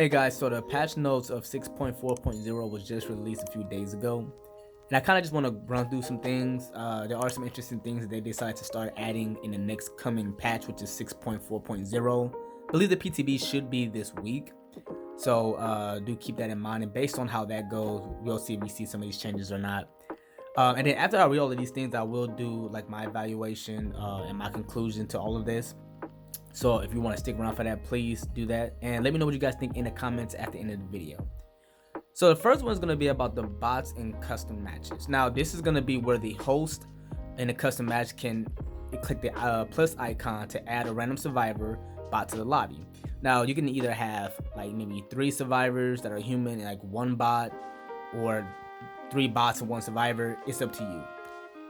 Hey guys, so the patch notes of 6.4.0 was just released a few days ago, and I kind of just want to run through some things. There are some interesting things that they decided to start adding in the next coming patch, which is 6.4.0. I believe the PTB should be this week, so do keep that in mind. And based on how that goes, we'll see if we see some of these changes or not. And then after I read all of these things, I will do like my evaluation and my conclusion to all of this. So if you want to stick around for that, please do that. And let me know what you guys think in the comments at the end of the video. So the first one is going to be about the bots and custom matches. Now this is going to be where the host in a custom match can click the plus icon to add a random survivor bot to the lobby. Now you can either have like maybe 3 survivors that are human and like 1 bot, or 3 bots and 1 survivor. It's up to you.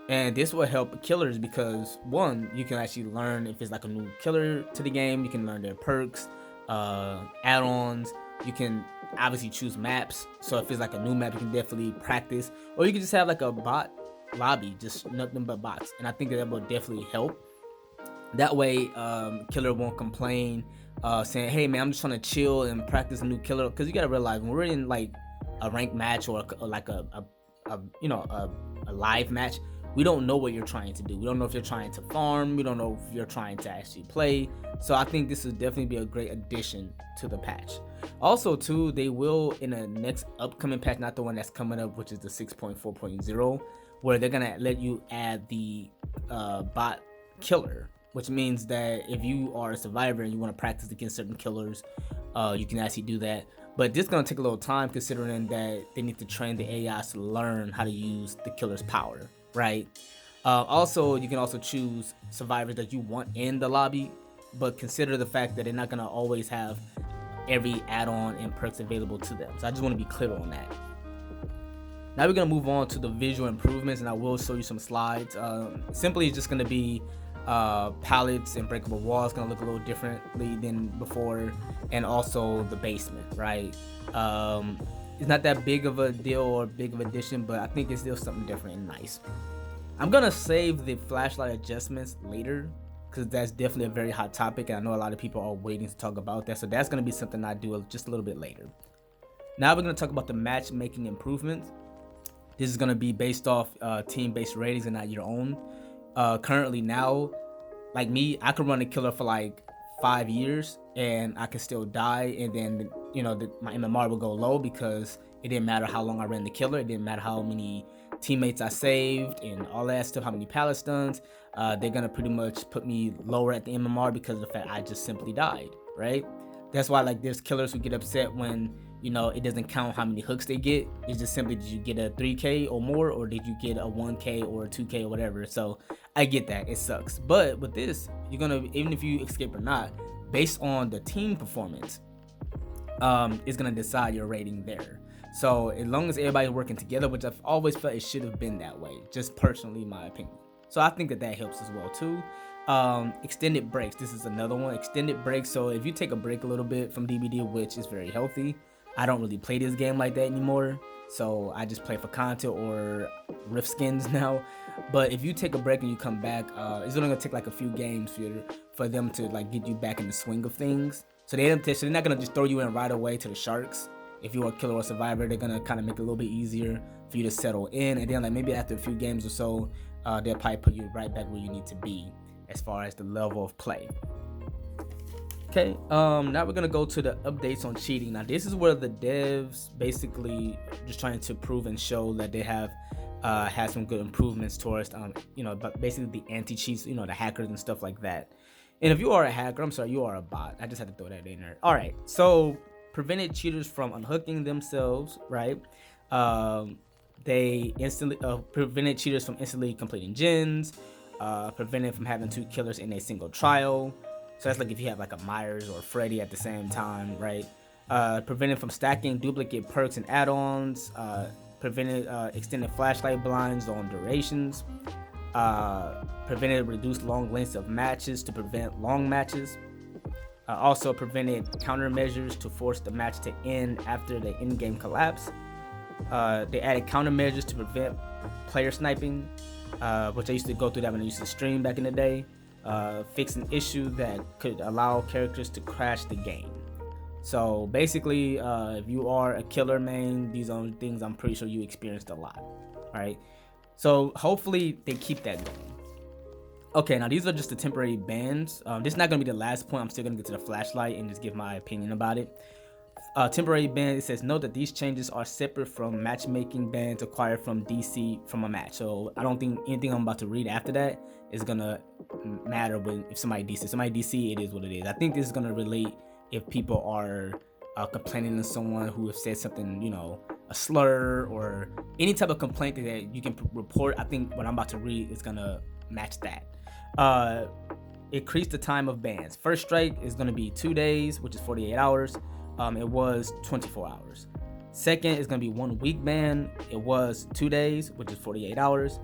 And this will help killers because, one, you can actually learn if it's like a new killer to the game. You can learn their perks, add-ons. You can obviously choose maps. So if it's like a new map, you can definitely practice. Or you can just have like a bot lobby, just nothing but bots. And I think that will definitely help. That way, killer won't complain, saying, "Hey man, I'm just trying to chill and practice a new killer." Because you gotta realize when we're in like a ranked match or like a live match, we don't know what you're trying to do. We don't know if you're trying to farm. We don't know if you're trying to actually play. So I think this will definitely be a great addition to the patch. Also too, they will in the next upcoming patch, not the one that's coming up, which is the 6.4.0, where they're gonna let you add the bot killer, which means that if you are a survivor and you want to practice against certain killers, you can actually do that. But this is gonna take a little time considering that they need to train the AIs to learn how to use the killer's power. Right. Also, you can also choose survivors that you want in the lobby, but consider the fact that they're not gonna always have every add-on and perks available to them. So I just want to be clear on that. Now we're gonna move on to the visual improvements, and I will show you some slides. Simply, it's just gonna be pallets and breakable walls gonna look a little differently than before, and also the basement. Right. It's not that big of a deal or big of addition, but I think it's still something different and nice. I'm gonna save the flashlight adjustments later because that's definitely a very hot topic, and I know a lot of people are waiting to talk about that. So that's gonna be something I do just a little bit later. Now we're gonna talk about the matchmaking improvements. This is gonna be based off team-based ratings and not your own. Currently now, like me, I could run a killer for like 5 years and I could still die, and then my MMR will go low because it didn't matter how long I ran the killer. It didn't matter how many teammates I saved and all that stuff, how many pallet stuns. They're gonna pretty much put me lower at the MMR because of the fact I just simply died, right? That's why like there's killers who get upset when it doesn't count how many hooks they get. It's just simply, did you get a 3k or more, or did you get a 1k or a 2k or whatever. So I get that, it sucks, but with this, you're gonna, even if you escape or not, based on the team performance, is gonna decide your rating there. So as long as everybody's working together, which I've always felt it should have been that way, just personally my opinion. So I think that helps as well too. Extended breaks, this is another one. Extended breaks, so if you take a break a little bit from DBD, which is very healthy. I don't really play this game like that anymore, so I just play for content or rift skins now. But if you take a break and you come back, it's only gonna take like a few games for them to like get you back in the swing of things. So they're not gonna just throw you in right away to the sharks. If you're a killer or survivor, they're gonna kind of make it a little bit easier for you to settle in, and then like maybe after a few games or so, they'll probably put you right back where you need to be as far as the level of play. Okay, now we're gonna go to the updates on cheating. Now this is where the devs basically just trying to prove and show that they have had some good improvements towards but basically the anti-cheats, the hackers and stuff like that. And if you are a hacker, I'm sorry, you are a bot. I just had to throw that in there. All right, so prevented cheaters from unhooking themselves, right? They instantly prevented cheaters from instantly completing gens, prevented from having 2 killers in a single trial. So that's like if you have like a Myers or Freddy at the same time, right? Prevented from stacking duplicate perks and add-ons. Prevented extended flashlight blinds on durations. Prevented reduced long lengths of matches to prevent long matches. Also prevented countermeasures to force the match to end after the in-game collapse. They added countermeasures to prevent player sniping, which I used to go through that when I used to stream back in the day. Fix an issue that could allow characters to crash the game. So basically, if you are a killer main, these are things I'm pretty sure you experienced a lot. All right. So hopefully they keep that going. Okay, now these are just the temporary bans. This is not gonna be the last point. I'm still gonna get to the flashlight and just give my opinion about it. Temporary ban, it says note that these changes are separate from matchmaking bans acquired from DC from a match. So I don't think anything I'm about to read after that is gonna matter when if somebody DC, it is what it is. I think this is gonna relate if people are complaining to someone who has said something, you know, a slur or any type of complaint that you can report. I think what I'm about to read is gonna match that. Increase the time of bans. First strike is gonna be 2 days, which is 48 hours. It was 24 hours. Second is going to be 1 week ban. It was 2 days, which is 48 hours.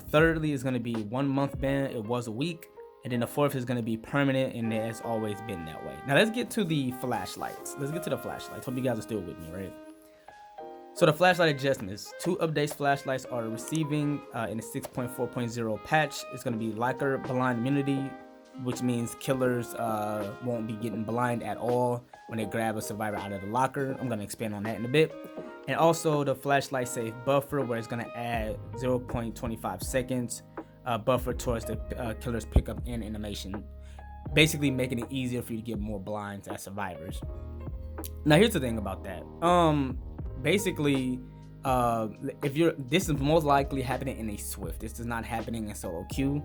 Thirdly is going to be 1 month ban. It was a week. And then the fourth is going to be permanent, and it has always been that way. Now let's get to the flashlights. Hope you guys are still with me, right? So the flashlight adjustments. 2 updates flashlights are receiving in the 6.4.0 patch. It's going to be locker blind immunity, which means killers won't be getting blind at all when they grab a survivor out of the locker. I'm going to expand on that in a bit. And also the flashlight safe buffer, where it's going to add 0.25 seconds buffer towards the killer's pickup and animation, basically making it easier for you to get more blinds as survivors. Now here's the thing about that. Basically, this is most likely happening in a Swift. This is not happening in solo queue.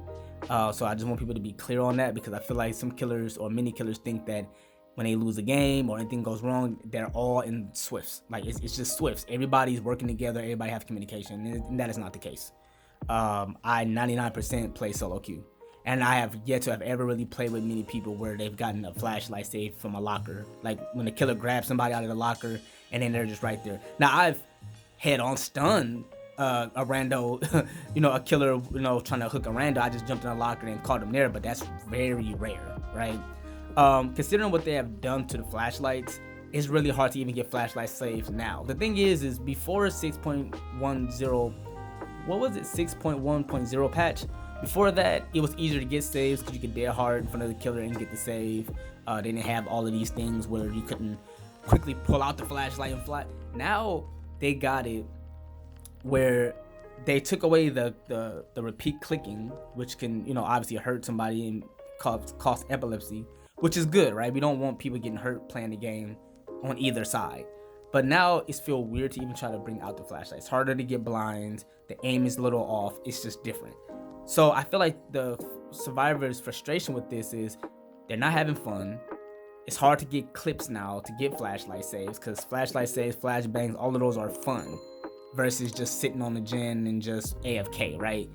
So I just want people to be clear on that, because I feel like some killers or many killers think that when they lose a game or anything goes wrong, they're all in Swifts. Like it's just Swifts. Everybody's working together. Everybody has communication, and that is not the case. I 99% play solo queue, and I have yet to have ever really played with many people where they've gotten a flashlight safe from a locker. Like when the killer grabs somebody out of the locker and then they're just right there. Now I've head on stun a rando, a killer, trying to hook a rando. I just jumped in a locker and caught him there, but that's very rare, right? Considering what they have done to the flashlights, it's really hard to even get flashlight saves now. The thing is before 6.10, what was it, 6.1.0 patch, before that, it was easier to get saves because you could dead hard in front of the killer and get the save. They didn't have all of these things where you couldn't quickly pull out the flashlight and fly. Now they got it where they took away the repeat clicking, which can, obviously hurt somebody and cause epilepsy, which is good, right? We don't want people getting hurt playing the game on either side. But now it's feel weird to even try to bring out the flashlight. It's harder to get blinds. The aim is a little off. It's just different. So I feel like the survivors' frustration with this is they're not having fun. It's hard to get clips now to get flashlight saves, because flashlight saves, flashbangs, all of those are fun versus just sitting on the gen and just AFK, right?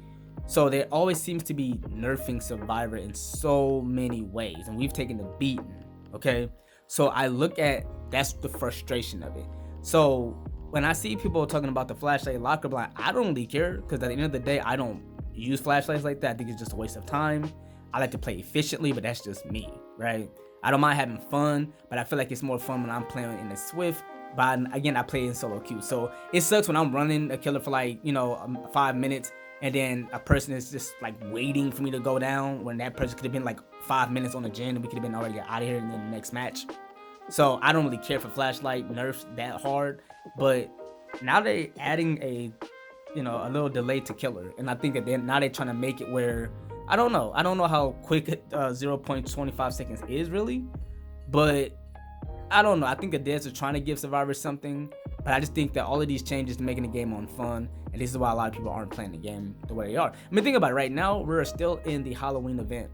So there always seems to be nerfing Survivor in so many ways, and we've taken the beating, okay? So I look at, that's the frustration of it. So when I see people talking about the flashlight locker blind, I don't really care, because at the end of the day, I don't use flashlights like that. I think it's just a waste of time. I like to play efficiently, but that's just me, right? I don't mind having fun, but I feel like it's more fun when I'm playing in a Swift. But again, I play in solo queue, so it sucks when I'm running a killer for like 5 minutes, and then a person is just like waiting for me to go down when that person could have been like 5 minutes on the gen and we could have been already out of here in the next match. So I don't really care for flashlight nerfs that hard, but now they're adding a little delay to killer, and I think that they're trying to make it where I don't know how quick 0.25 seconds is really, but I don't know. I think the devs are trying to give survivors something, but I just think that all of these changes are making the game on fun, and this is why a lot of people aren't playing the game the way they are. I mean, think about it. Right now, we're still in the Halloween event,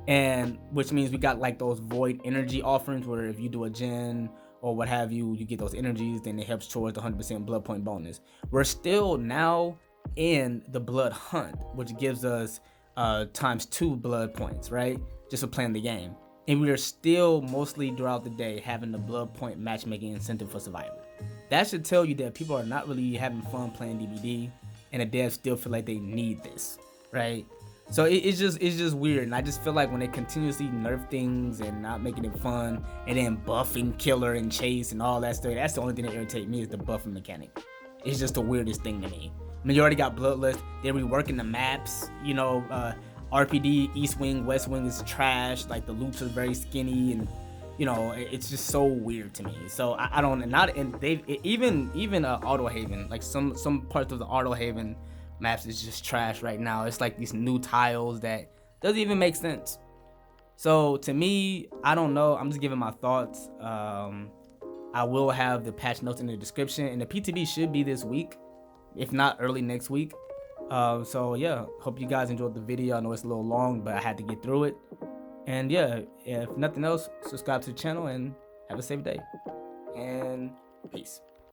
and which means we got like those void energy offerings where if you do a gen or what have you, you get those energies, then it helps towards the 100% blood point bonus. We're still now in the blood hunt, which gives us ×2 blood points, right? Just for playing the game. And we are still mostly throughout the day having the blood point matchmaking incentive for Survivor. That should tell you that people are not really having fun playing DBD, and the devs still feel like they need this, right? So it's just weird, and I just feel like when they continuously nerf things and not making it fun, and then buffing killer and chase and all that stuff, that's the only thing that irritates me is the buffing mechanic. It's just the weirdest thing to me. I mean, you already got Bloodlust. They're reworking the maps. RPD, East Wing, West Wing is trash. Like the loops are very skinny, and you know, it's just so weird to me. So I don't, not, and they even Auto Haven, like some parts of the Auto Haven maps is just trash right now. It's like these new tiles that doesn't even make sense. So to me, I don't know. I'm just giving my thoughts. I will have the patch notes in the description, and the PTB should be this week, if not early next week. So yeah, hope you guys enjoyed the video. I know it's a little long, but I had to get through it. And yeah, if nothing else, subscribe to the channel and have a safe day. And peace.